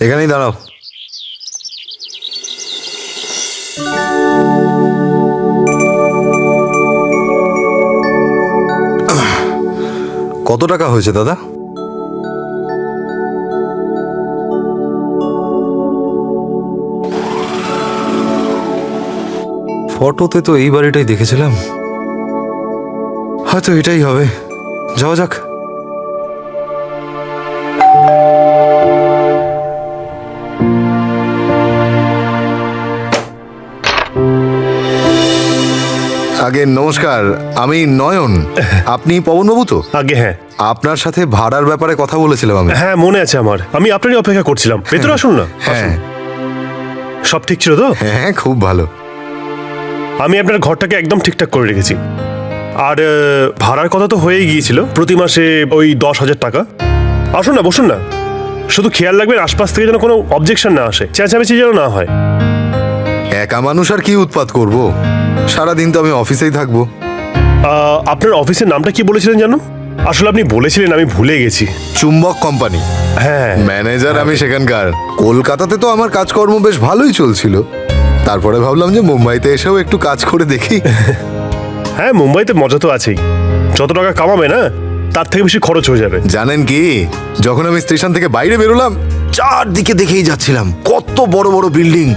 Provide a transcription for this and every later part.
এখানেই দাঁড়াও। কত টাকা হয়েছে দাদা? ফটোতে তো এই বাড়িটাই দেখেছিলাম, হয়তো এটাই হবে। যাওয়া যাক। আগে নমস্কার, আমি নয়ন। আপনি পবনবাবু তো? আগে হ্যাঁ। আপনার সাথে ভাড়ার ব্যাপারে কথা বলেছিলাম আমি। হ্যাঁ মনে আছে আমার, আমি আপনারই অপেক্ষা করছিলাম। ভেতরে আসুন না। হ্যাঁ সব ঠিক ছিল তো? হ্যাঁ, খুব ভালো। আমি আপনার ঘরটাকে একদম ঠিকঠাক করে রেখেছি। আর ভাড়ার কথা তো হয়েই গিয়েছিল, প্রতি মাসে ওই 10,000 টাকা। আসুন না, বসুন না। শুধু খেয়াল রাখবেন আশপাশ থেকে যেন কোনো অবজেকশন না আসে, চেঁচামেচি যেন না হয়। একা মানুষ আর কি উৎপাত করব, সারাদিন তো আমি অফিসেই থাকবো। আপনার অফিসের নামটা কি বলেছিলেন জানো? আসলে আপনি বলেছিলেন, আমি ভুলে গেছি। চুম্বক কোম্পানি। হ্যাঁ, ম্যানেজার আমি সেখানকার। কলকাতাতে তো আমার কাজকর্ম বেশ ভালোই চলছিল, তারপরে ভাবলাম যে মুম্বাইতে এসেও একটু কাজ করে দেখি। হ্যাঁ মুম্বাইতে মজা তো আছেই, যত টাকা কামাবে না তার থেকে বেশি খরচ হয়ে যাবে। জানেন কি, যখন আমি স্টেশন থেকে বাইরে বেরোলাম, চারদিকে দেখেই যাচ্ছিলাম কত বড় বড় বিল্ডিং।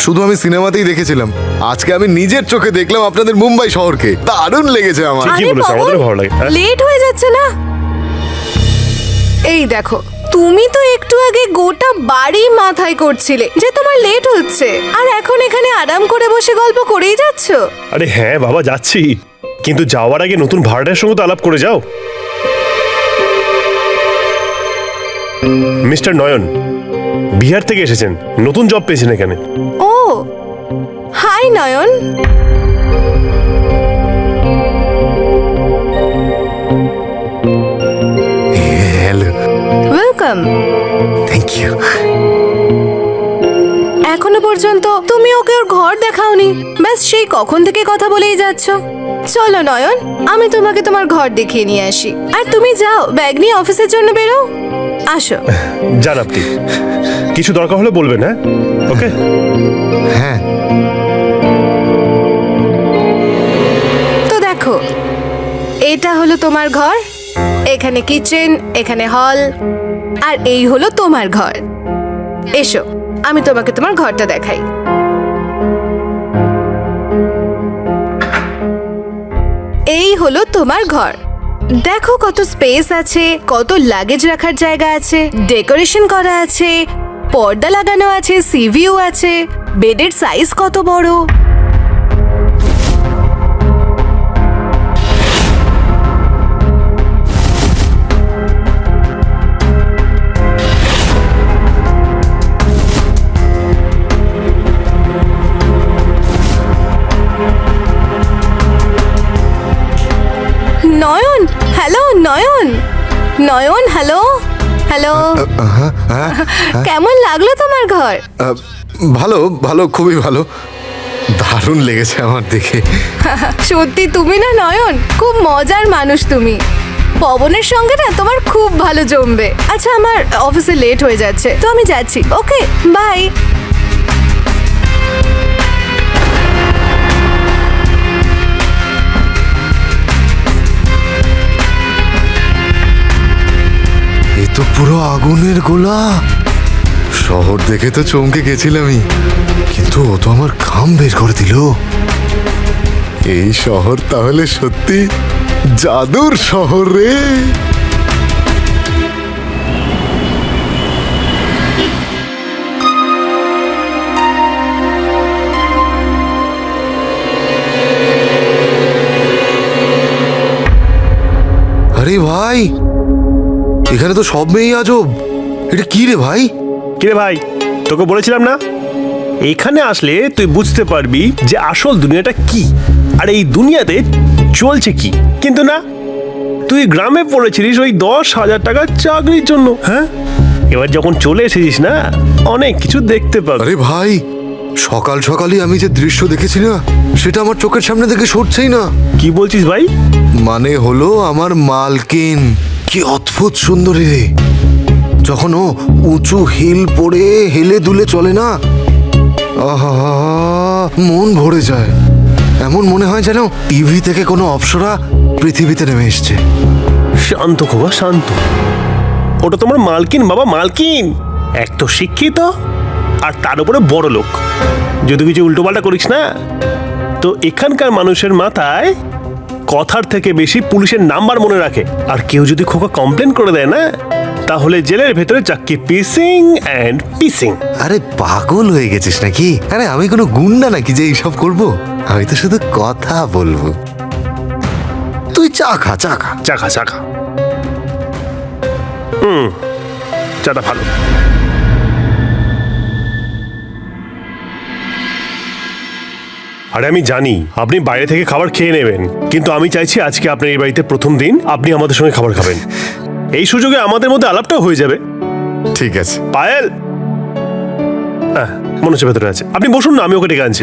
শুধু আমি সিনেমাতেই দেখেছিলাম, আজকে আমি নিজের চোখে দেখলাম আপনাদের মুম্বাই শহরকে। দারুণ লেগেছে আমার। কি বলেছে, আমাদের ভালো লাগে। লেট হয়ে যাচ্ছে না? এই দেখো, তুমি তো একটু আগে গোটা বাড়ি মাথায় করছিলে যে তোমার লেট হচ্ছে, আর এখন এখানে আরাম করে বসে গল্প করেই যাচ্ছ। আরে হ্যাঁ বাবা, যাচ্ছি, কিন্তু যাওয়ার আগে নতুন ভাড়াটার সঙ্গে তো আলাপ করে যাও। মিস্টার নয়ন বিহার থেকে এসেছেন, নতুন জব পেয়েছেন এখানে। ও hi Nayan. Hello. Welcome. Thank you. এখনো পর্যন্ত তুমি ওকে ওর ঘর দেখাওনি, ব্যাস সেই কখন থেকে কথা বলেই যাচ্ছ। চলো নয়ন, আমি তোমাকে তোমার ঘর দেখিয়ে নিয়ে আসি। আর তুমি যাও, ব্যাগ নিয়ে অফিসের জন্য বেরো। আসো। যান আপনি, কিছু দরকার হলে বলবেন। হ্যাঁ ওকে। হ্যাঁ, তো দেখো, এটা হলো তোমার ঘর, এখানে কিচেন, এখানে হল, আর এই হলো তোমার ঘর। এসো, আমি তোমাকে তোমার ঘরটা দেখাই। এই হলো তোমার ঘর। দেখো কত স্পেস আছে, কত লাগেজ রাখার জায়গা আছে, ডেকোরেশন করা আছে, পর্দা লাগানো আছে, সিভিউ আছে, বেডের সাইজ কত বড়। নয়ন, হ্যালো নয়ন। নয়ন, হ্যালো হ্যালো। কেমন লাগলো তোমার ঘর? ভালো ভালো, খুবই ভালো। দারুণ লেগেছে আমার দেখে। সত্যি তুমি না নয়ন, খুব মজার মানুষ তুমি। পবনের সঙ্গে না তোমার খুব ভালো জমবে। আচ্ছা, আমার অফিসে লেট হয়ে যাচ্ছে, তো আমি যাচ্ছি। ওকে, বাই। এ তো পুরো আগুনের গোলা। শহর দেখে তো চমকে গেছিলামই, কিন্তু ও তো আমার ঘাম বের করে দিল। এই শহর তাহলে সত্যি জাদুর শহর রে। আরে ভাই, এখানে তো সব মেয়েই আজব। এটা কি রে ভাই? কিরে ভাই, তোকে বলেছিলাম না, এখানে আসলে তুই বুঝতে পারবি যে আসল দুনিয়াটা কি আর এই দুনিয়াতে চলছে কি। কিন্তু না, তুই গ্রামে পড়েছিলিস ওই 10,000 টাকার চাকরির জন্য। হ্যাঁ, এবার যখন চলে এসেছিস না, অনেক কিছু দেখতে পাবি। আরে ভাই, সকাল সকালই আমি যে দৃশ্য দেখেছি না, সেটা আমার চোখের সামনে থেকে সরছেই না। কি বলছিস ভাই? মানে হলো আমার মালকিন। কি অদ্ভুত সুন্দরী রে, যখন ও উঁচু হিল পড়ে হেলে দুলে চলে না, আহা, মন ভরে যায়। এমন মনে হয় যেন টিভি থেকে কোনো অপ্সরা পৃথিবীতে নেমে এসছে। শান্ত খোকা, শান্ত। ওটা তোমার মালকিন, বাবা, মালকিন। এক তো শিক্ষিত, আর তার উপরে বড় লোক। যদি কিছু উল্টোপাল্টা করিস না, তো এখানকার মানুষের মাথায় কথার থেকে বেশি পুলিশের নাম্বার মনে রাখে। আর কেউ যদি খোকা কমপ্লেন করে দেয় না, তাহলে জেলের ভেতরে চাক্কি পিসিং অ্যান্ড পিসিং। আরে পাগল হয়ে গেছিস নাকি? আরে আমি কোনো গুন্ডা নাকি যে এইসব করব? আমি তো শুধু কথা বলবো। তুই চা খা, চা খা। চাখা চাখা। চাটা ভালো। আরে আমি জানি আপনি বাইরে থেকে খাবার খেয়ে নেবেন, কিন্তু আমি চাইছি আজকে আপনার এই বাড়িতে প্রথম দিন আপনি আমাদের সঙ্গে খাবার খাবেন। এই সুযোগে আমাদের মধ্যে আলাপটাও হয়ে যাবে। ঠিক আছে। পায়েল, মনে হচ্ছে ভেতরে আছে। আপনি বসুন না, আমি ওকে ডেকে আনছি।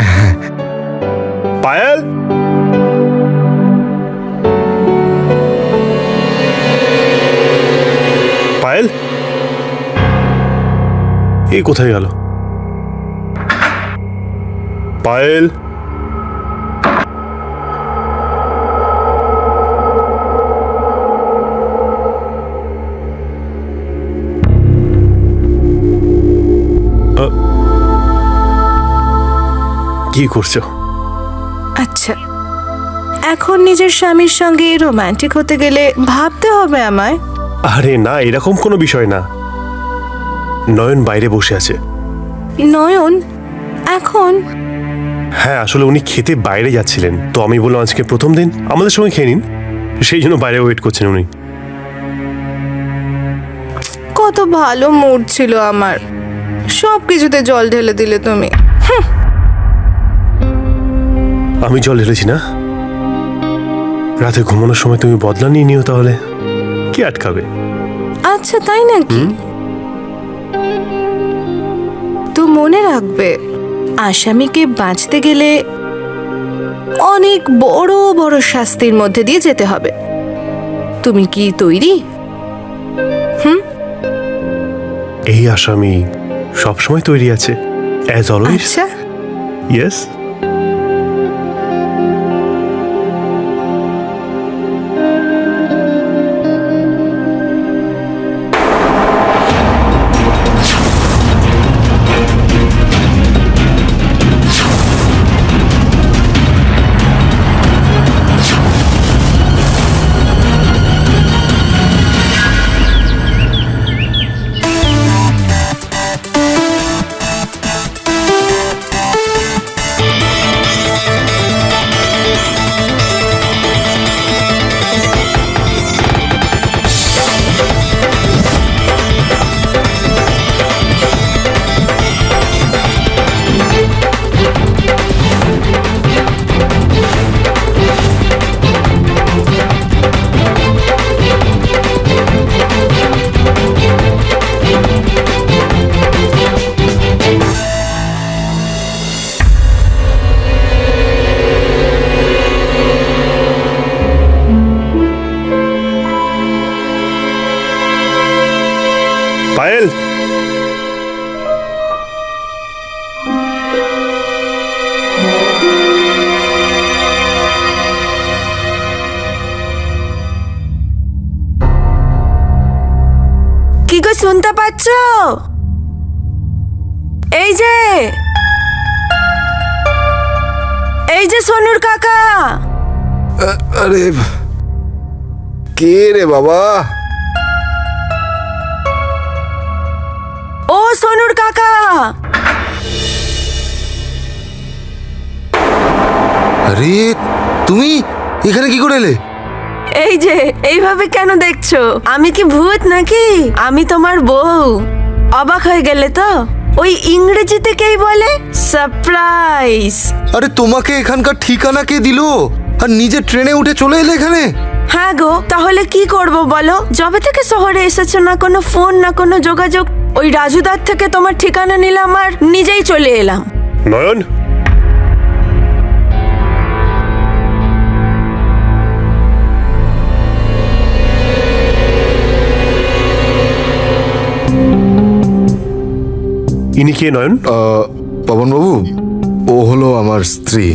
পায়েল, পায়েল, এই কোথায় গেল? পায়েল, কি করছো? আচ্ছা, এখন নিজের স্বামীর সঙ্গে রোমান্টিক হতে গেলে ভাবতে হবে আমায়? আরে না, এরকম কোনো বিষয় না। নয়ন বাইরে বসে আছে। নয়ন এখন? হ্যাঁ, আসলে উনি খেতে বাইরে যাচ্ছিলেন, তো আমি বললাম আজকে প্রথম দিন আমাদের সঙ্গে খেয়ে নিন, সেই জন্য বাইরে ওয়েট করছেন উনি। কত ভালো মুড ছিল আমার, সব কিছুতে জল ঢেলে দিলে তুমি। আমি জল ঢেলেছি না? রাতে ঘুমানোর সময় তুমি বদলা নিয়ে নিও, তাহলে কি আটকাবে? আচ্ছা, তাই নাকি? তো মনে রাখবে, আসামিকে বাঁচতে গেলে অনেক বড় বড় শাস্তির মধ্যে দিয়ে যেতে হবে। তুমি কি তৈরি? এই আসামি সবসময় তৈরি আছে, অ্যাজ অলওয়েজ। আচ্ছা, ইয়েস। পায়েল, কি গো, শুনতে পাচ্ছ? এই যে সোনুর কাকা। আরে কে রে বাবা? ও সোনুর কাকা। আরে তুমি এখানে কি করে এলে? এই যে, এইভাবে কেন দেখছো? আমি কি ভূত নাকি? আমি তোমার বউ। অবাক হয়ে গেলে তো? ওই ইংরেজিতে কে বলে সারপ্রাইজ। আরে তোমাকে এখানকার ঠিকানা কে দিল? আর নিজে ট্রেনে উঠে চলে এলে এখানে? হ্যাঁ গো, তাহলে কি করব বলো? যবে থেকে শহরে এসেছো, না কোনো ফোন না কোনো যোগাযোগ। ওই রাজুদার থেকে তোমার ঠিকানা নিলাম আর নিজেই চলে এলাম। নয়ন, ইনি কে নয়ন? পবনবাবু, ও হলো আমার স্ত্রী।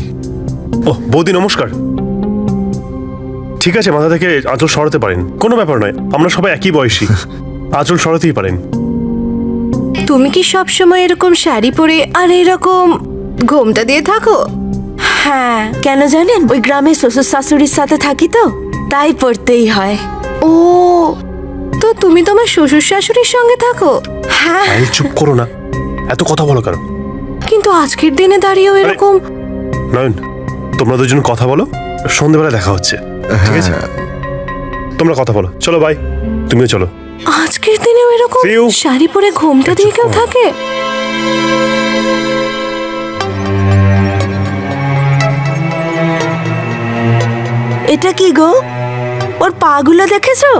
ও বৌদি নমস্কার। ঠিক আছে, মাথা থেকে আঁচল সরাতে পারেন, কোনো ব্যাপার নয়, আমরা সবাই একই বয়সী, আঁচল সরাতেই পারেন। তুমি কি সব সময় এরকম শাড়ি পরে আর এরকম ঘোমটা দিয়ে থাকো? হ্যাঁ, কেন জানেন? ওই গ্রামে শ্বশুর শাশুড়ির সাথে থাকি তো, তাই পড়তেই হয়। ও, তো তুমি তোমার শ্বশুর শাশুড়ির সঙ্গে থাকো? হ্যাঁ, এই চুপ করো না, এত কথা বলো কেন? কিন্তু আজকের দিনে দাঁড়িয়েও এরকম। নয়ন, তোমরা দুজন কথা বলো, সন্ধ্যেবেলা দেখা হচ্ছে, ঠিক আছে? তোমরা কথা বলো, চলো বাই, তুমিও চলো। আজকের দিনেও এরকম See you. শাড়ি পরে ঘোমটা দিয়ে কেউ থাকে? এটা কি গো? ওর পাগুলো দেখেছো?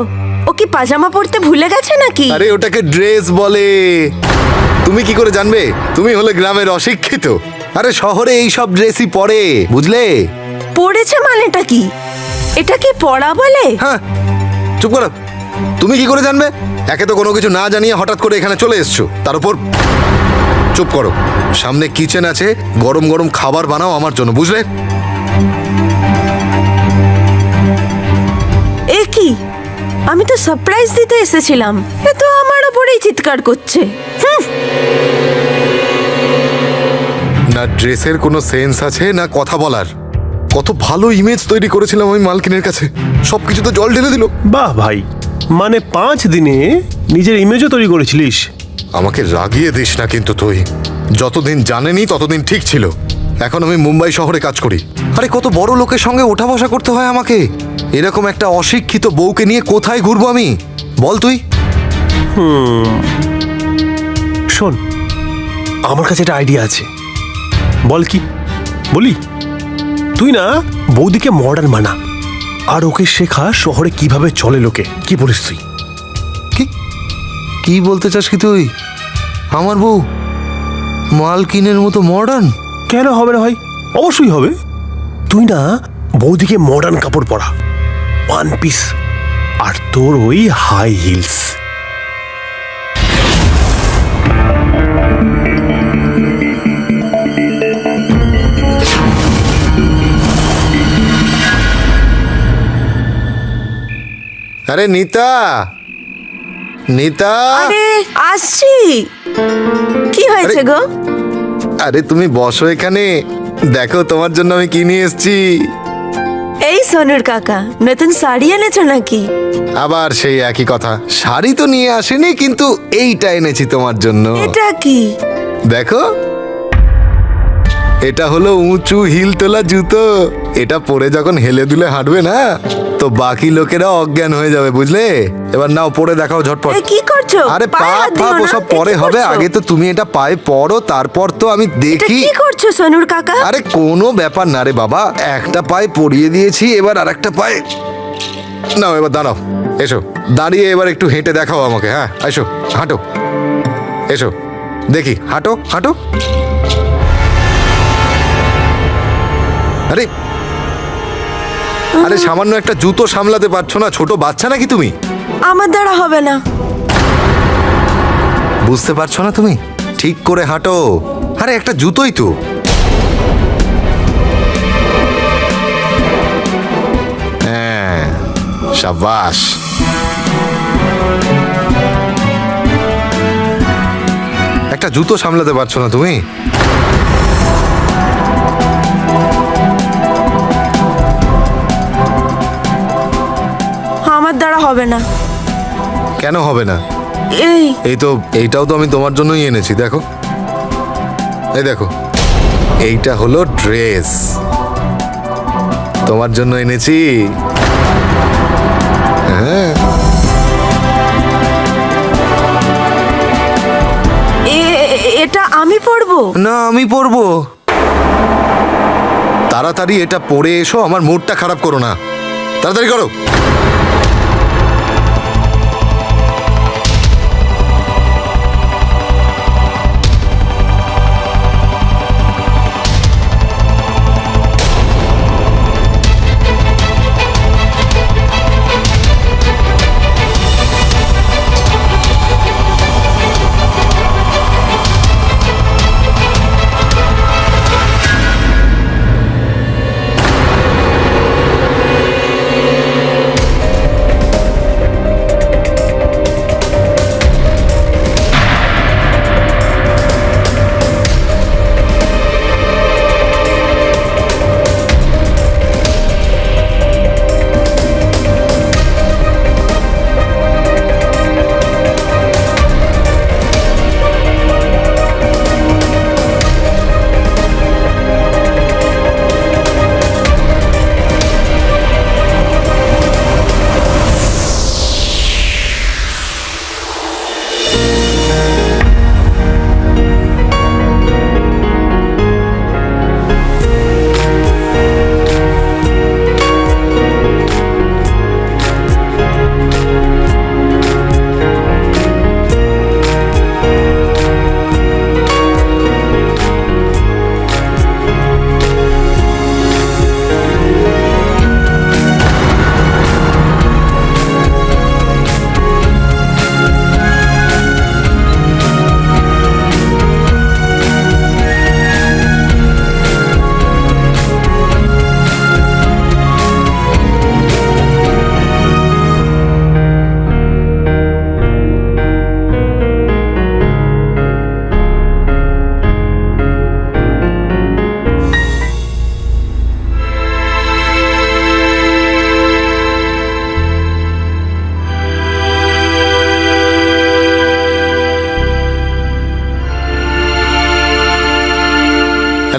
ও কি পাজামা পরতে ভুলে গেছে নাকি? আরে ওটাকে ড্রেস বলে। তুমি কি করে জানবে? তুমি হলে গ্রামের অশিক্ষিত। আরে শহরে এই সব ড্রেসই পরে, বুঝলে? পড়েছে মানেটা কি? এটা কি পড়া বলে? হ্যাঁ, চুপ করো। তুমি কি করে জানবে? একে তো কোনো কিছু না জানিয়ে হঠাৎ করে এখানে চলে এসছো, তার উপর চুপ করো। সামনে কিচেন আছে, গরম গরম খাবার বানাও আমার জন্য, বুঝলে? এ কি? আমি তো সারপ্রাইজ দিতে এসেছিলাম, এ তো আমার ওপরেই চিৎকার করছে। না ড্রেসের কোনো সেন্স আছে না কথা বলার। কত ভালো ইমেজ তৈরি করেছিলাম আমি মালকিনের কাছে, সবকিছু তো জল ঢেলে দিল। বাহ ভাই, মানে 5 দিনে নিজের ইমেজও তৈরি করেছিলিস। আমাকে রাগিয়ে দিস না কিন্তু তুই। যতদিন জানেনি ততদিন ঠিক ছিল। এখন আমি মুম্বাই শহরে কাজ করি। আরে কত বড় লোকের সঙ্গে ওঠা বসা করতে হয় আমাকে। এরকম একটা অশিক্ষিত বউকে নিয়ে কোথায় ঘুরবো আমি, বল তুই? শোন, আমার কাছে একটা আইডিয়া আছে, বল কি বলি? তুই না বৌদিকে মডার্ন বানা, আর ওকে শেখা শহরে কিভাবে চলে লোকে। কি বলিস তুই? কি কি বলতে চাস কি তুই? আমার বউ মালকিনের মতো মডার্ন? কেন হবে না ভাই, অবশ্যই হবে। তুই না বৌদিকে মডার্ন কাপড় পরা, 1 পিস, আর তোর ওই হাই হিলস। আরে নিতা, নিতা, আরে আসছি। কি হয়েছে গো? আরে তুমি বসো এখানে, দেখো তোমার জন্য আমি কি নিয়ে এসেছি। এই সোনুর কাকা, নতুন শাড়ি এনেছো নাকি? আবার সেই একই কথা, শাড়ি তো নিয়ে আসেনি, কিন্তু এইটা এনেছি তোমার জন্য। এটা কি? দেখো, এটা হলো উঁচু হিল তোলা জুতো। এটা পরে যখন হেলে দুলে হাঁটবে না, তো বাকি লোকেরা অজ্ঞান হয়ে যাবে, বুঝলে? এবার নাও পরে দেখাও ঝটপট। এ কি করছো? আরে পা পায়ে হাত পা দিও না। ওসব এ পরে কি হবে, করছো? আগে তো তুমি এটা পায়ে পরো, তারপর তো আমি এটা দেখি। কি করছো সোনুর কাকা? আরে কোনো ব্যাপার না রে বাবা, একটা পায়ে পরিয়ে দিয়েছি, এবার আর একটা পায়ে নাও। এবার দাঁড়াও, এসো দাঁড়িয়ে এবার একটু হেঁটে দেখাও আমাকে। হ্যাঁ এসো, হাঁটো, এসো দেখি, হাঁটো হাঁটো। আরে আরে সামান্য একটা জুতো সামলাতে পারছো না? ছোট বাচ্চা নাকি তুমি? আমার দ্বারা হবে না। বুঝতে পারছো না তুমি? ঠিক করে হাঁটো। আরে একটা জুতোই তো। হ্যাঁ, শাবাশ। একটা জুতো সামলাতে পারছো না তুমি? আমার দ্বারা হবে না। কেন হবে না? এই এই তো, এইটাও তো আমি তোমার জন্যই এনেছি, দেখো। এই দেখো, এইটা হলো ড্রেস, তোমার জন্য এনেছি। হ্যাঁ, এটা আমি পরবো? না আমি পরবো। তাড়াতাড়ি এটা পরে এসো, আমার মুডটা খারাপ করো না, তাড়াতাড়ি করো।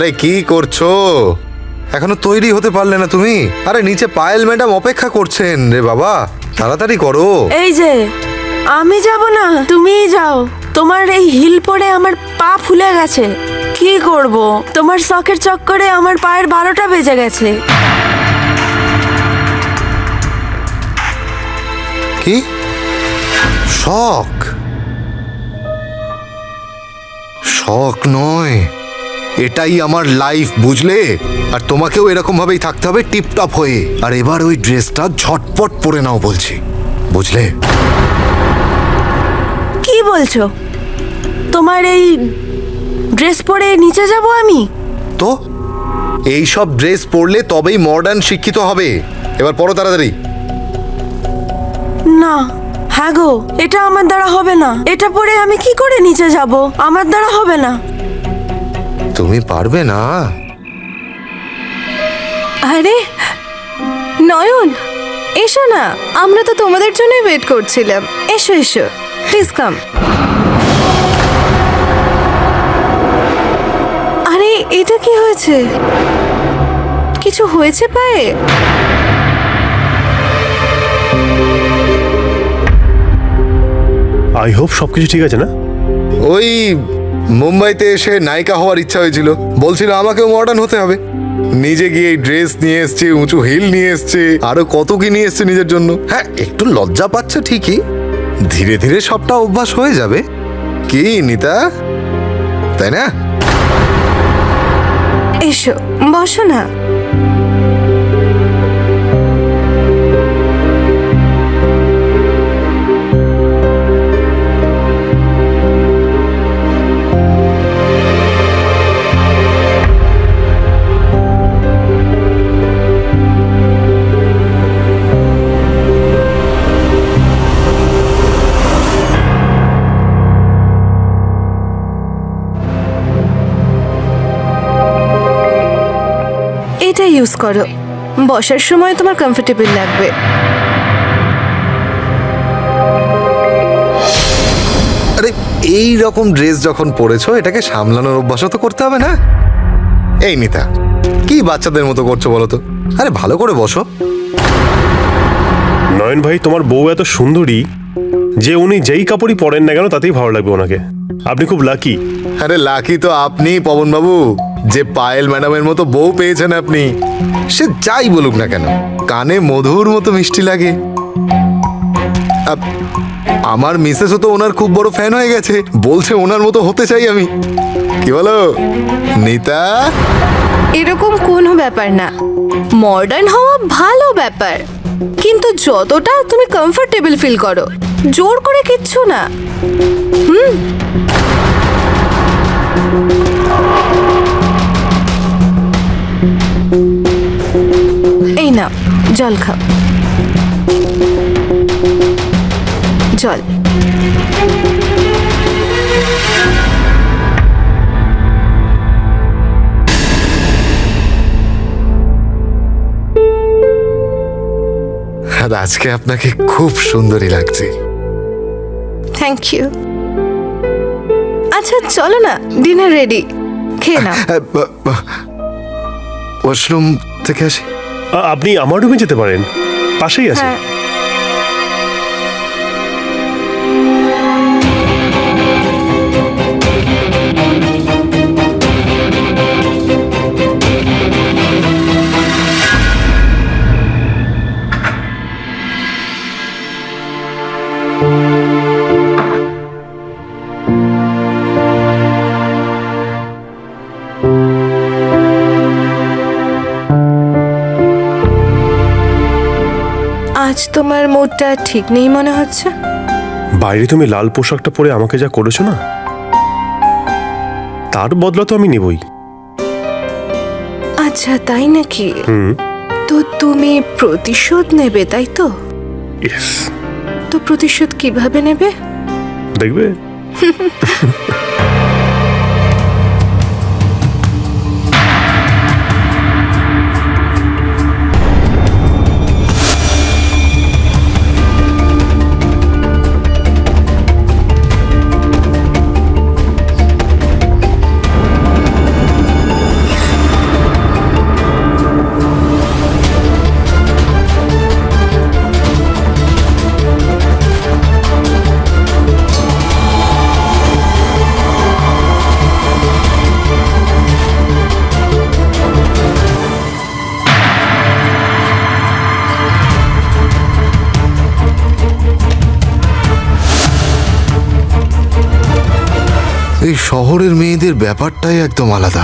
আরে কি করছো? এখনো তৈরি হতে পারলে না তুমি? আরে নিচে পায়েল ম্যাডাম অপেক্ষা করছেন রে বাবা, তাড়াতাড়ি করো। এই যে আমি যাব না, তুমিই যাও। তোমার এই হিল পরে আমার পা ফুলে গেছে। কি করব? তোমার শখের চক্করে আমার পায়ের 12টা বেজে গেছে। কি শখ? শখ নয়, এটাই আমার লাইফ, বুঝলে? আর তোমাকেও এরকম ভাবেই থাকতে হবে, টিপটপ হয়ে। আর এবার ওই ড্রেসটা ঝটপট পরে নাও বলছি, বুঝলে? কি বলছো? তোমার এই ড্রেস পরে নিচে যাব আমি? তো এই সব ড্রেস পরলে তবেই মডার্ন শিক্ষিত হবে। এবার পরো তাড়াতাড়ি। না, হ্যাঁ গো, এটা আমার দ্বারা হবে না। এটা পরে আমি কি করে নিচে যাব? আমার দ্বারা হবে না। তুমি পারবে না? আরে নয়ন, এসো না, আমরা তো তোমাদের জন্যই ওয়েট করছিলাম। এসো এসো, প্লিজ কাম। আরে এটা কি হয়েছে? কিছু হয়েছে পায়ে? আই হোপ সবকিছু ঠিক আছে না? ওই মুম্বাইতে এসে নায়িকা হওয়ার ইচ্ছা হয়েছিল, বলছিল আমাকেও মডার্ন হতে হবে। নিজে গিয়ে ড্রেস নিয়ে এসছে, উঁচু হিল নিয়ে এসছে, আরো কত কি নিয়ে এসছে নিজের জন্য। হ্যাঁ, একটু লজ্জা পাচ্ছে ঠিকই, ধীরে ধীরে সবটা অভ্যাস হয়ে যাবে। কি নিতা, তাই না? এসো, বসো না। এটা ইউজ করো, বসার সময় তোমার কমফোর্টেবল লাগবে। আরে এই রকম ড্রেস যখন পরেছো, এটাকে সামলানোর অভ্যাসও তো করতে হবে না? এই নিতা, কি বাচ্চাদের মতো করছো বলো তো? আরে ভালো করে বসো। নয়ন ভাই, তোমার বউ এত সুন্দরী যে উনি যেই কাপড়ই পরেন না কেন তাতেই ভালো লাগবে ওনাকে। আপনি খুব লাকি। আরে লাকি তো আপনি পবন বাবু, যে পায়েল ম্যাডামের মতো বউ পেয়েছেন আপনি। সে যাই বলুক না কেন, কানে মধুর মতো মিষ্টি লাগে। আমার মিসেসও তো ওনার খুব বড় ফ্যান হয়ে গেছে, বলছে ওনার মতো হতে চাই আমি। কি বলো নিতা? এরকম কোনো ব্যাপার না, মডার্ন হওয়া ভালো ব্যাপার, কিন্তু যতটা তুমি কমফোর্টেবল ফিল করো, জোর করে কিচ্ছু না। এই না, জল খাও, জল। আর আজকে আপনাকে খুব সুন্দরী লাগছে। Thank you. আচ্ছা চলো না, ডিনার রেডি, খেয়ে নাও। ওয়াশরুম থেকে আসি। আপনি আমার রুমে যেতে পারেন, পাশেই আছে। হ্যাঁ, আজ তোমার মুডটা ঠিক নেই মনে হচ্ছে। বাইরে তুমি লাল পোশাকটা পরে আমাকে যা করেছো না, তার বদলা তো আমি নেবই। আচ্ছা তাই নাকি? হুম, তো তুমি প্রতিশোধ নেবে, তাই তো? ইয়েস। তো প্রতিশোধ কিভাবে নেবে? দেখবে। শহরের মেয়েদের ব্যাপারটাই একদম আলাদা।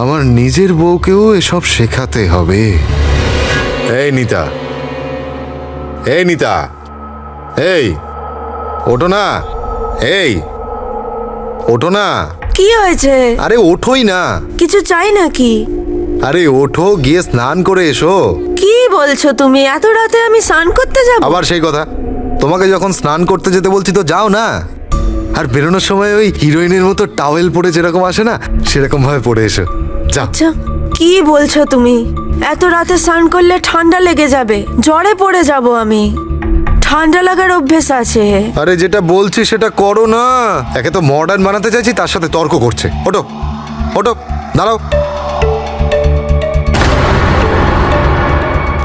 আমার নিজের বউকেও এসব শেখাতে হবে। এই নিতা, এই নিতা, এই ওঠো না, এই ওঠো না। কি হয়েছে? আরে ওঠোই না। কিছু চাই নাকি? আরে ওঠো, গিয়ে স্নান করে এসো। কি বলছো তুমি? এত রাতে আমি স্নান করতে যাব? আবার সেই কথা, তোমাকে যখন স্নান করতে যেতে বলছি তো যাও না। আর বেরোনোর সময় ওই হিরোইনের মতো টাওয়েল পরে যেরকম আসে না, সেরকম ভাবে পরে এসো, যাও। আচ্ছা, কি বলছো তুমি? এত রাতে স্নান করলে ঠান্ডা লেগে যাবে, জ্বরে পড়ে যাব আমি। ঠান্ডা লাগার অভ্যেস আছে। আরে যেটা বলছি সেটা করো না। একে তো মডার্ন বানাতে চাইছি, তার সাথে তর্ক করছে। ওঠো ওঠো, দাঁড়াও,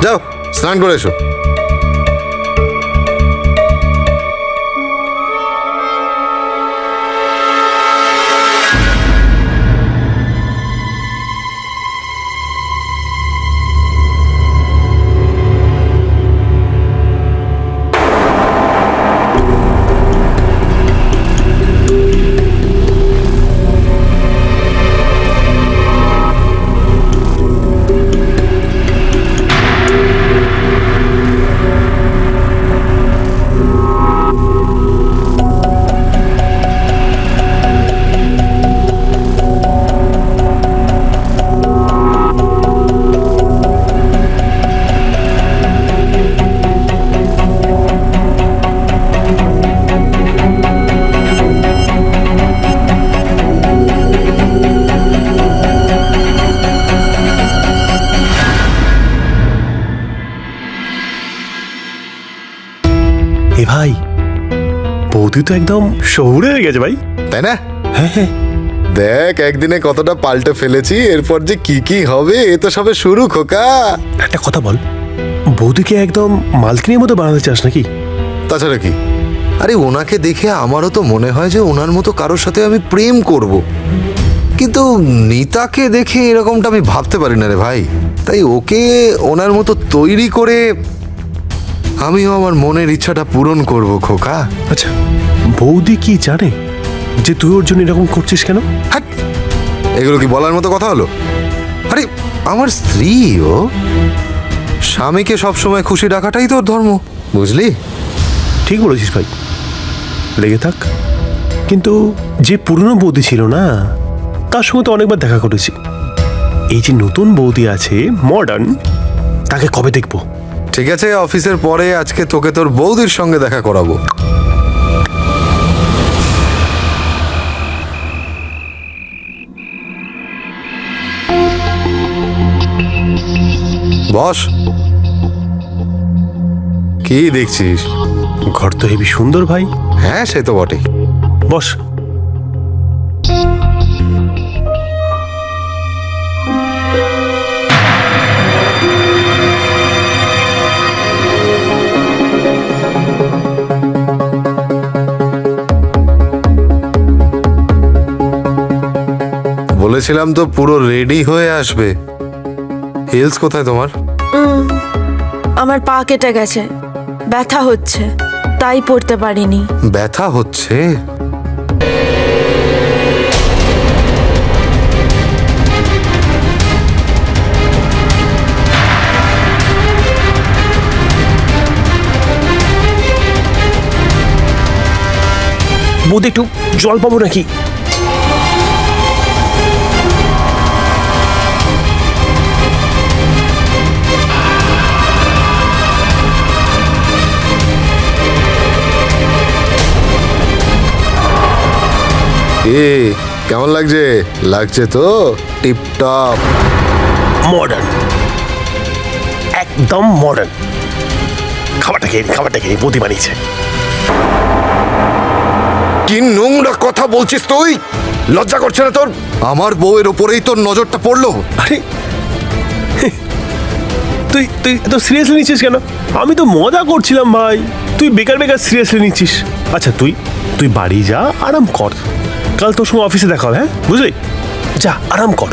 যাও স্নান করে এসো। এ ভাই, বৌদি তো একদম শহুরে হয়ে গেছে ভাই। তাই না? হ্যাঁ হ্যাঁ। দেখ একদিনে কতটা পাল্টে ফেলেছি, এরপর যে কি কি হবে এ তো সবে শুরু খোকা। একটা কথা বল, বৌদিকে একদম মালকিনের মতো বানাতে চাস নাকি? তাছাড়া কি, আরে ওনাকে দেখে আমারও তো মনে হয় যে ওনার মতো কারোর সাথে আমি প্রেম করব, কিন্তু নিতাকে দেখে এরকমটা আমি ভাবতে পারি না রে ভাই। তাই ওকে ওনার মতো তৈরি করে আমিও আমার মনের ইচ্ছাটা পূরণ করব খোকা। আচ্ছা, বৌদি কি জানে যে তুই ওর জন্য এরকম করছিস কেন? হাট, এগুলো কি বলার মতো কথা হলো? আরে আমার স্ত্রী, ও স্বামীকে সবসময় খুশি রাখাটাই তোর ধর্ম, বুঝলি? ঠিক বলেছিস ভাই, লেগে থাক। কিন্তু যে পুরনো বৌদি ছিল না, তার সঙ্গে তো অনেকবার দেখা করেছি। এই যে নতুন বৌদি আছে মডার্ন, তাকে কবে দেখবো? ঠিক আছে, অফিসের পরে আজকে তোকে তোর বৌদির সঙ্গে দেখা করাবো। বস, কি দেখছিস? ঘর তো হেবি সুন্দর ভাই। হ্যাঁ সে তো বটে। বস। বলেছিলাম তো পুরো রেডি হয়ে আসবে। হিলস কোথায় তোমার? আমার পা কেটে গেছে, ব্যথা হচ্ছে, তাই পড়তে পারিনি। ব্যথা হচ্ছে? বৌদি একটু জল পাবো নাকি? এ কেমন লাগছে? লাগছে তো টিপটপ। মডার্ন, একদম মডার্ন। খাবারটা খেয়ে বৌদি বানিয়েছে। কি নোংরা কথা বলছিস তুই? লজ্জা করছে না তোর? আমার বউয়ের ওপরেই তোর নজরটা পড়লো। আরে তুই তুই তো সিরিয়াসলি নিচ্ছিস কেন? আমি তো মজা করছিলাম ভাই, তুই বেকার বেকার সিরিয়াসলি নিচ্ছিস। আচ্ছা তুই তুই বাড়ি যা, আরাম কর। কাল তোর সঙ্গে অফিসে দেখা হবে, হ্যাঁ বুঝলি? যা আরাম কর।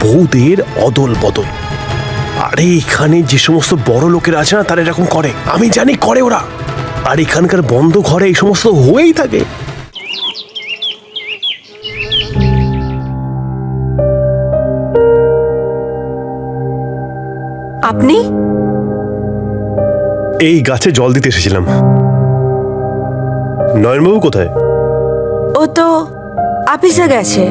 বউদের অদল বদল। আরে এখানে যে সমস্ত বড় লোকেরা আছে না, তারা এরকম করে, আমি জানি করে ওরা। আর এখানকার বন্ধ ঘরে এই সমস্ত হয়েই থাকে। আপনি? এই গাছে জল দিতে এসেছিলাম। নয়নবাবু কোথায়? ও তো অফিসে গেছে।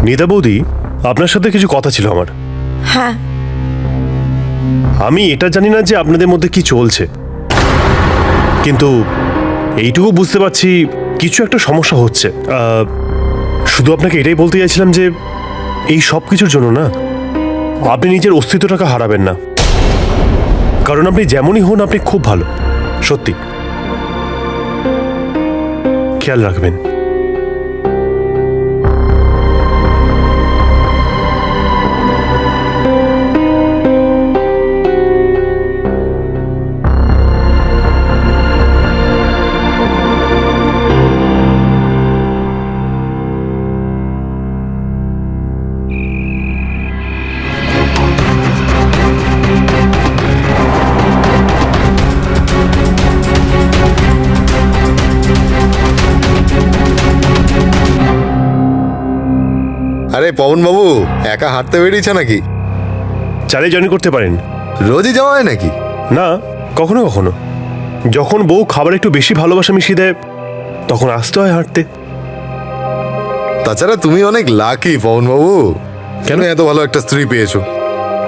নীতা বৌদি, আপনার সাথে কিছু কথা ছিল আমার। হ্যাঁ, আমি এটা জানি না যে আপনাদের মধ্যে কি চলছে, কিন্তু এইটুকু বুঝতে পারছি কিছু একটা সমস্যা হচ্ছে। শুধু আপনাকে এটাই বলতে চাইছিলাম যে এই সব কিছুর জন্য না আপনি নিজের অস্তিত্বটাকে হারাবেন না, কারণ আপনি যেমনই হন আপনি খুব ভালো, সত্যি। খেয়াল রাখবেন। আরে পবন বাবু, একা হাঁটতে বেরিয়েছ নাকি? চালিয়ে জয়েন করতে পারেন। রোজই যাওয়া হয় নাকি? না, কখনো কখনো যখন বউ খাবার একটু বেশি ভালোবাসা মিশিয়ে দেয় তখন আসতে হয় হাঁটতে। তাছাড়া তুমি অনেক লাকি পবন বাবু। কেন এত ভালো একটা স্ত্রী পেয়েছো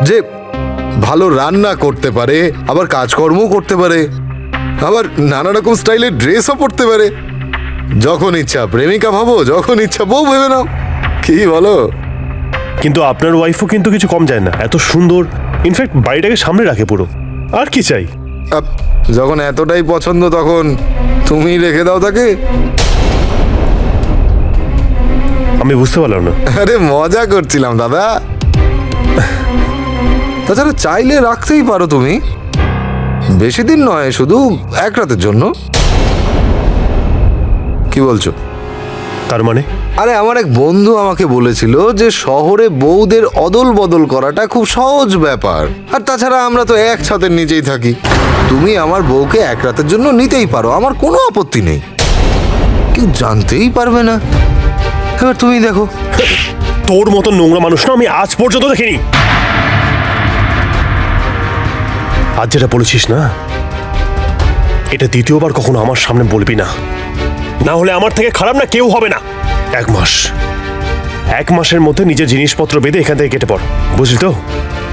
যে ভালো রান্না করতে পারে, আবার কাজকর্মও করতে পারে, আবার নানা রকম স্টাইলের ড্রেসও পরতে পারে। যখন ইচ্ছা প্রেমিকা ভাবো, যখন ইচ্ছা বউ ভেবে নাও। কি বলো? কিন্তু আপনার ওয়াইফও কিন্তু কিছু কম যায় না, এত সুন্দর, ইনফ্যাক্ট বাড়িটাকে সামনে রাখে পুরো। আর কি চাই? যখন এতটাই পছন্দ তখন তুমি রেখে দাও তাকে। আমি বুঝতে পারলাম না। আরে মজা করছিলাম দাদা। তাছাড়া চাইলে রাখতেই পারো তুমি, বেশি দিন নয়, শুধু এক রাতের জন্য। কি বলছো? তার মানে? আরে আমার এক বন্ধু আমাকে বলেছিল যে শহরে বউদের অদল বদল করাটা খুব সহজ ব্যাপার, আর তাছাড়া আমরা তো এক ছাদের নিচেই থাকি। তুমি আমার বউকে এক রাতের জন্য নিতেই পারো, আমার কোনো আপত্তি নেই, কেউ জানতেই পারবে না। এবার তুমি দেখো। তোর মতো নোংরা মানুষ না আমি আজ পর্যন্ত দেখিনি। আজ যেটা বলেছিস না, এটা দ্বিতীয়বার কখনো আমার সামনে বলবি না, না হলে আমার থেকে খারাপ না কেউ হবে না। এক মাসের মধ্যে নিজের জিনিসপত্র বেঁধে এখান থেকে কেটে পড়, বুঝলি তো?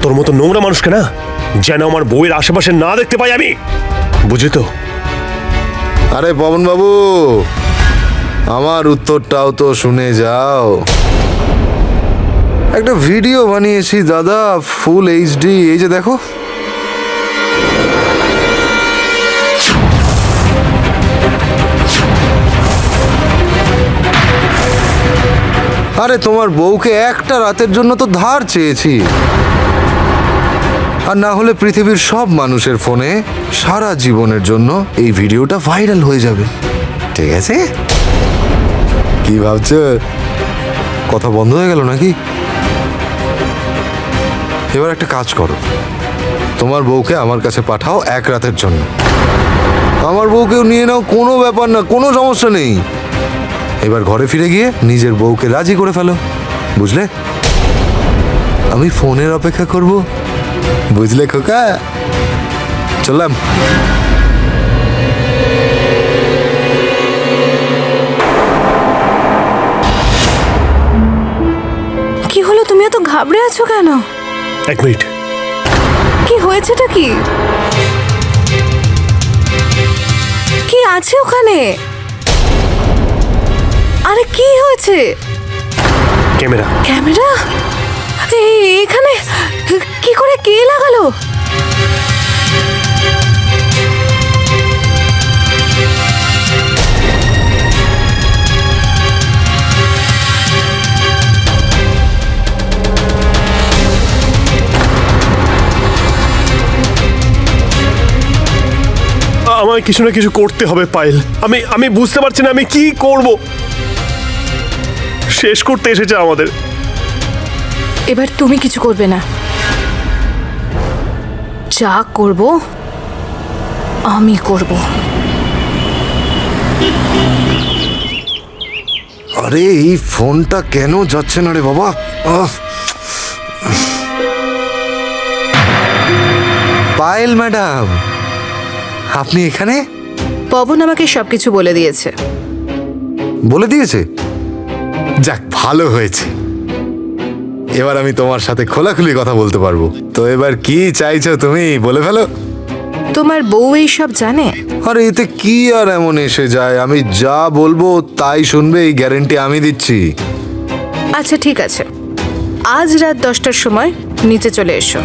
তোর মতো নোংরা মানুষকে না যেন আমার বউয়ের আশেপাশে না দেখতে পাই আমি, বুঝলি তো? আরে পবন বাবু, আমার উত্তরটাও তো শুনে যাও। একটা ভিডিও বানিয়েছি দাদা, ফুল এইচডি, এই যে দেখো। আরে তোমার বউকে একটা রাতের জন্য তো ধার চেয়েছি, আর না হলে পৃথিবীর সব মানুষের ফোনে সারা জীবনের জন্য এই ভিডিওটা ভাইরাল হয়ে যাবে। ঠিক আছে? কি ভাবছো? কথা বন্ধ হয়ে গেল নাকি? এবার একটা কাজ করো, তোমার বউকে আমার কাছে পাঠাও এক রাতের জন্য। আমার বউকেও নিয়ে নাও, কোনো ব্যাপার না, কোনো সমস্যা নেই। এবার ঘরে ফিরে গিয়ে নিজের বউকে রাজি করে ফেলো, বুঝলে? আমি ফোনের অপেক্ষা করব, বুঝলে খোকা? চললাম। কি হলো, তুমি এত ঘাবড়ে আছো কেন? এক মিনিট। কি হয়েছেটা কি? কি আছে ওখানে? আরে কি হয়েছে? ক্যামেরা। ক্যামেরা? এখানে কি করে, কে লাগালো? আমায় কিছু না কিছু করতে হবে পায়েল। আমি বুঝতে পারছি না আমি কি করব। শেষ করতে এসেছে আমাদের। এবার তুমি কিছু করবে না, যা করব আমি করব। আরে এই ফোনটা কেন যাচ্ছে না রে বাবা? পায়েল ম্যাডাম, আপনি এখানে? পবন আমাকে সবকিছু বলে দিয়েছে। বলে দিয়েছে? যাক, ভালো হয়েছে। এবার আমি তোমার সাথে খোলাখুলি কথা বলতে পারবো। তো এবার কি চাইছো তুমি, বলে ফেলো। তোমার বউ এই সব জানে? আরে এতে কি আর এমন এসে যায়, আমি যা বলবো তাই শুনবে, এই গ্যারেন্টি আমি দিচ্ছি। আচ্ছা ঠিক আছে, আজ রাত 10টার সময় নিচে চলে এসো।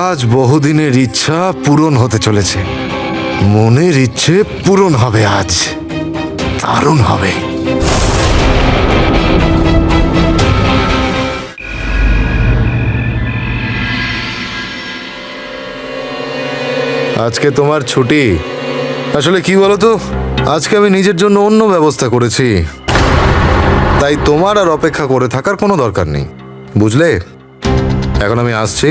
আজ বহুদিনের ইচ্ছা পূরণ হতে চলেছে। মনের ইচ্ছে পূরণ হবে আজ, দারুণ হবে। আজকে তোমার ছুটি। আসলে কি বলতো, আজকে আমি নিজের জন্য অন্য ব্যবস্থা করেছি, তাই তোমার আর অপেক্ষা করে থাকার কোনো দরকার নেই, বুঝলে? এখন আমি আসছি,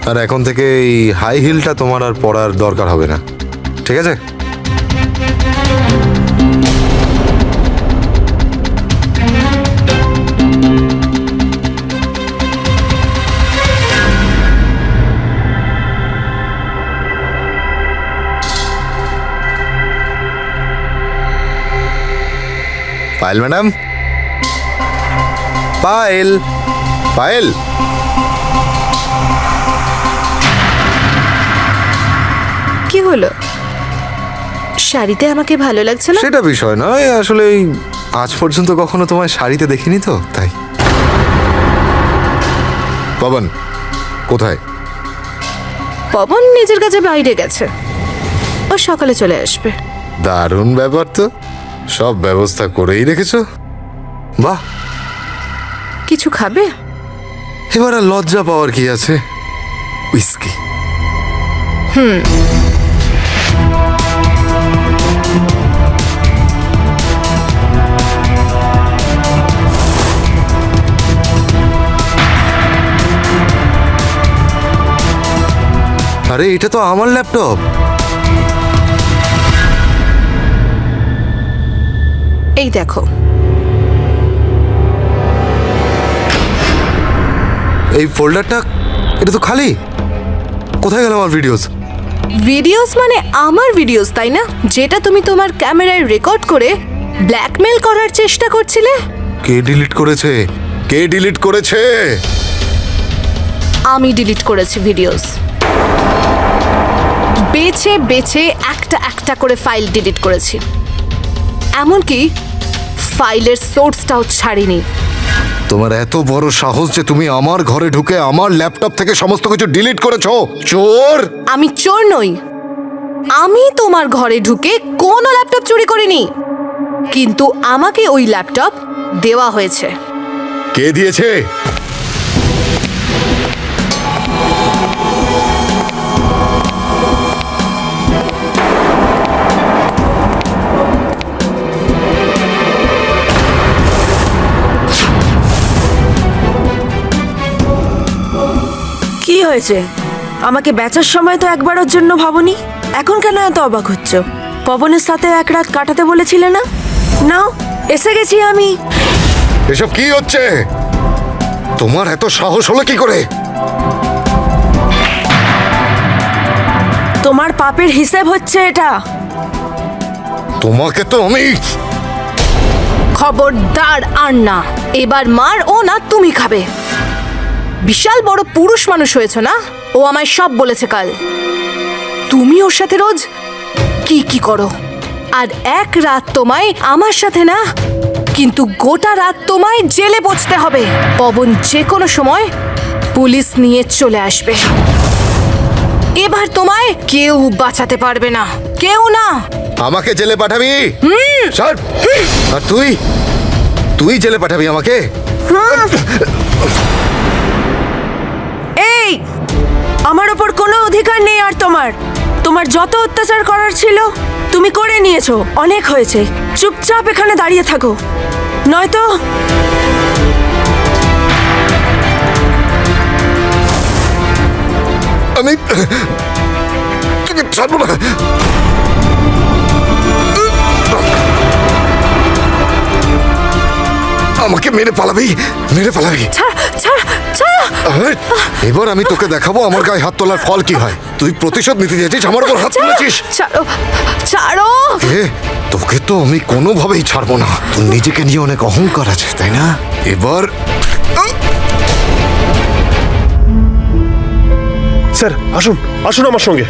আর এখন থেকে এই হাই হিলটা তোমার আর পরার দরকার হবে না, ঠিক আছে? পায়েল ম্যাডাম, পায়েল, পায়েল। কি হলো, শাড়িতে আমাকে ভালো লাগছে না? সেটা বিষয় নয়, আসলে এই আজ পর্যন্ত কখনো তোমায় শাড়িতে দেখিনি তো, তাই। পবন কোথায়? পবন নিজের কাছে বাইরে গেছে, ও সকালে চলে আসবে। দারুণ ব্যাপার তো, সব ব্যবস্থা করেই রেখেছো, বাহ। কিছু খাবে? এবার আর লজ্জা পাওয়ার কি আছে, উইস্কি। আরে এটা তো আমার ল্যাপটপ। এই দেখো, এই ফোল্ডারটা, এটা তো খালি। কোথায় গেল আমার ভিডিওস? ভিডিওস মানে আমার ভিডিওস, তাই না? যেটা তুমি তোমার ক্যামেরায় রেকর্ড করে ব্ল্যাকমেল করার চেষ্টা করছিলে। কে ডিলিট করেছে? কে ডিলিট করেছে? আমি ডিলিট করেছি ভিডিওস। বেছে বেছে একটা একটা করে ফাইল ডিলিট করেছি, এমনকি ফাইলের সোর্সটাও ছাড়িনি। তোমার এত বড় সাহস যে তুমি আমার ঘরে ঢুকে আমার ল্যাপটপ থেকে সমস্ত কিছু ডিলিট করেছো, চোর! আমি চোর নই, আমি তোমার ঘরে ঢুকে কোনো ল্যাপটপ চুরি করিনি, কিন্তু আমাকে ওই ল্যাপটপ দেওয়া হয়েছে। কে দিয়েছে? কি হয়েছে? আমাকে বেচার সময় তো একবারের জন্য ভাবনি, এখন কেন এত অবাক হচ্ছ? পবনের সাথে এক রাত কাটাতে বলেছিলে না? নাও, এসে গেছি আমি। এসব কি হচ্ছে? তোমার এত সাহস হলো কি করে? তোমার পাপের হিসেব হচ্ছে এটা। তোমাকে তো আমি... খবরদার আর না, এবার মার ও না তুমি খাবে। বিশাল বড় পুরুষ মানুষ হয়েছ না, ও আমায় সব বলেছে কাল। তুমি ওর সাথে রোজ কি কি করো, আর এক রাত তোমায় আমার সাথে না, কিন্তু গোটা রাত তোমায় জেলে পৌঁছতে হবে। পবন যে কোনো সময় পুলিশ নিয়ে চলে আসবে। এবার তোমায় কেউ বাঁচাতে পারবে না, কেউ না। আমাকে জেলে পাঠাবি? ছাড়। আর তুই, তুই জেলে পাঠাবি আমাকে? আমার ওপর কোনো অধিকার নেই আর তোমার যত অত্যাচার করার ছিল তুমি করে নিয়েছো, অনেক হয়েছে। চুপচাপ এখানে দাঁড়িয়ে থাকো, নয়তো আমি তোকে ছাড়বো না। আমাকে মেরে পালাবি, মেরে পালাবি। ছাড় ছাড় ছাড়। এবার আমি তোকে দেখাবো আমার গায়ে হাত তোলার ফল কি হয়। তুই প্রতিশোধ নিতে চেয়েছিস, আমার উপর হাত তুলেছিস। ছাড়ো ছাড়ো। তোকে তো আমি কোনোভাবেই ছাড়বো না। তোর নিজেকে নিয়ে অনেক অহংকার আছে, তাই না? এবার স্যার আসুন আসুন আমার সঙ্গে।